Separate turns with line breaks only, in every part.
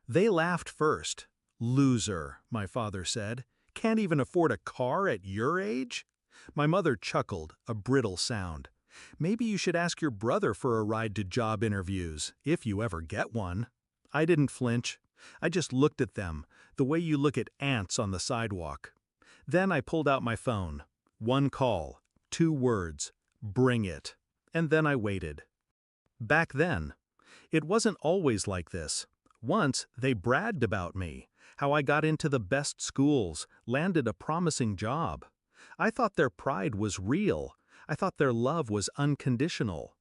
They laughed first. "Loser," my father said. "Can't even afford a car at your age?" My mother chuckled, a brittle sound. "Maybe you should ask your brother for a ride to job interviews, if you ever get one." I didn't flinch. I just looked at them, the way you look at ants on the sidewalk. Then I pulled out my phone. One call, 2 words, "Bring it." And then I waited. Back then, it wasn't always like this. Once, they bragged about me, how I got into the best schools, landed a promising job. I thought their pride was real. I thought their love was unconditional.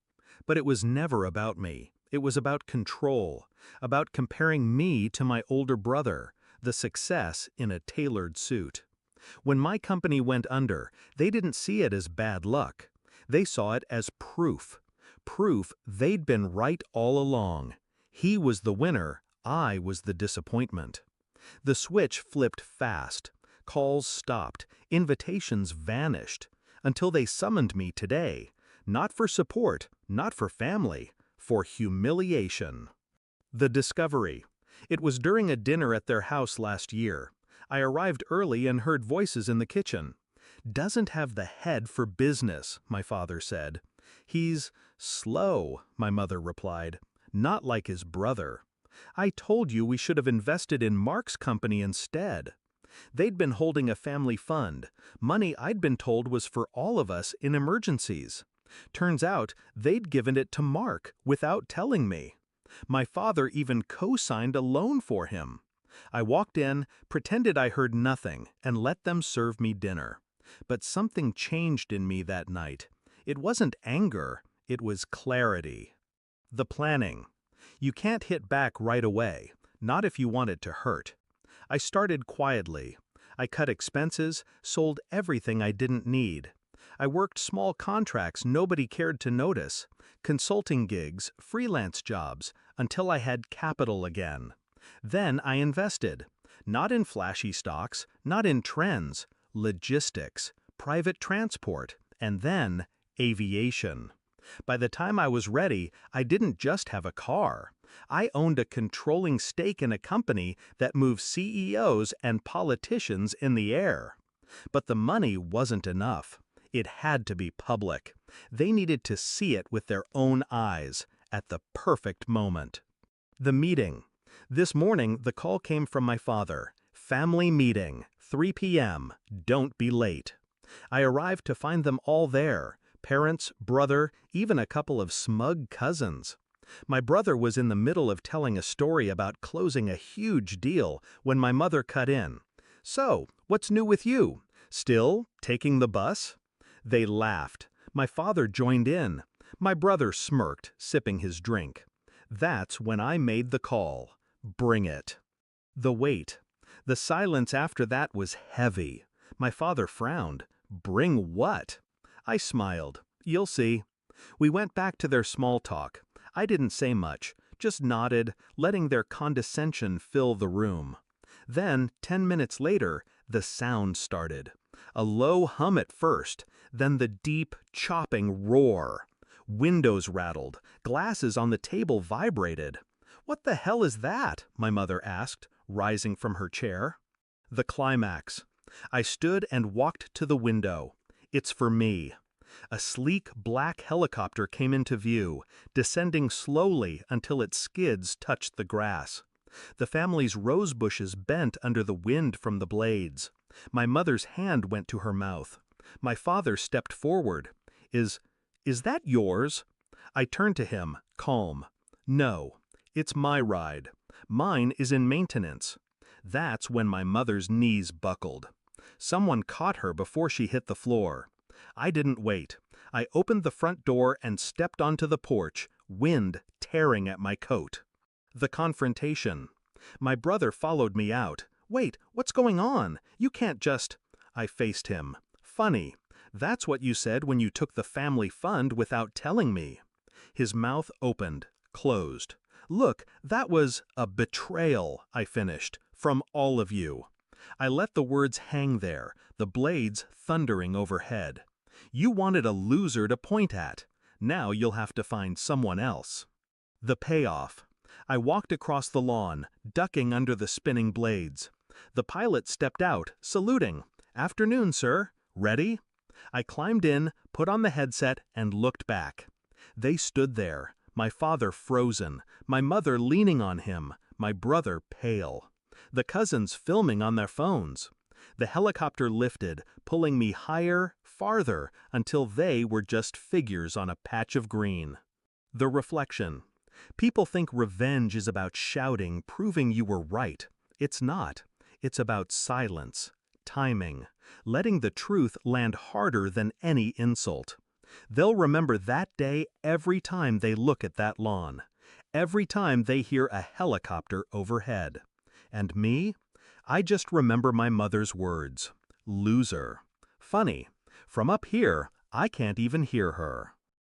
But it was never about me. It was about control, about comparing me to my older brother, the success in a tailored suit. When my company went under, they didn't see it as bad luck. They saw it as proof. Proof they'd been right all along. He was the winner, I was the disappointment. The switch flipped fast. Calls stopped, invitations vanished, until they summoned me today. Not for support, not for family, for humiliation. The discovery. It was during a dinner at their house last year. I arrived early and heard voices in the kitchen. "Doesn't have the head for business," my father said. "He's slow," my mother replied. "Not like his brother. I told you we should have invested in Mark's company instead." They'd been holding a family fund, money I'd been told was for all of us in emergencies. Turns out they'd given it to Mark without telling me. My father even co-signed a loan for him. I walked in, pretended I heard nothing, and let them serve me dinner. But something changed in me that night. It wasn't anger, it was clarity. The planning. You can't hit back right away, not if you want it to hurt. I started quietly. I cut expenses, sold everything I didn't need. I worked small contracts nobody cared to notice, consulting gigs, freelance jobs, until I had capital again. Then I invested, not in flashy stocks, not in trends, logistics, private transport, and then aviation. By the time I was ready, I didn't just have a car. I owned a controlling stake in a company that moved CEOs and politicians in the air. But the money wasn't enough. It had to be public. They needed to see it with their own eyes, at the perfect moment. The meeting. This morning, the call came from my father. "Family meeting, 3 p.m., don't be late." I arrived to find them all there. Parents, brother, even a couple of smug cousins. My brother was in the middle of telling a story about closing a huge deal when my mother cut in. "So, what's new with you? Still taking the bus?" They laughed. My father joined in. My brother smirked, sipping his drink. That's when I made the call. Bring it. The wait. The silence after that was heavy. My father frowned. Bring what? I smiled. You'll see. We went back to their small talk. I didn't say much, just nodded, letting their condescension fill the room. Then, 10 minutes later, the sound started. A low hum at first, then the deep, chopping roar. Windows rattled, glasses on the table vibrated. "What the hell is that?" my mother asked, rising from her chair. The climax. I stood and walked to the window. It's for me. A sleek black helicopter came into view, descending slowly until its skids touched the grass. The family's rose bushes bent under the wind from the blades. My mother's hand went to her mouth. My father stepped forward. Is that yours?" I turned to him, calm. "No, it's my ride. Mine is in maintenance." That's when my mother's knees buckled. Someone caught her before she hit the floor. I didn't wait. I opened the front door and stepped onto the porch, wind tearing at my coat. The confrontation. My brother followed me out. "Wait, what's going on? You can't just—" I faced him. "Funny. That's what you said when you took the family fund without telling me." His mouth opened, closed. "Look, that was a betrayal," I finished, "from all of you." I let the words hang there, the blades thundering overhead. You wanted a loser to point at. Now you'll have to find someone else. The payoff. I walked across the lawn, ducking under the spinning blades. The pilot stepped out, saluting. "Afternoon, sir. Ready?" I climbed in, put on the headset, and looked back. They stood there, my father frozen, my mother leaning on him, my brother pale. The cousins filming on their phones. The helicopter lifted, pulling me higher, farther, until they were just figures on a patch of green. The reflection. People think revenge is about shouting, proving you were right. It's not. It's about silence, timing, letting the truth land harder than any insult. They'll remember that day every time they look at that lawn, every time they hear a helicopter overhead. And me? I just remember my mother's words. Loser. Funny. From up here, I can't even hear her.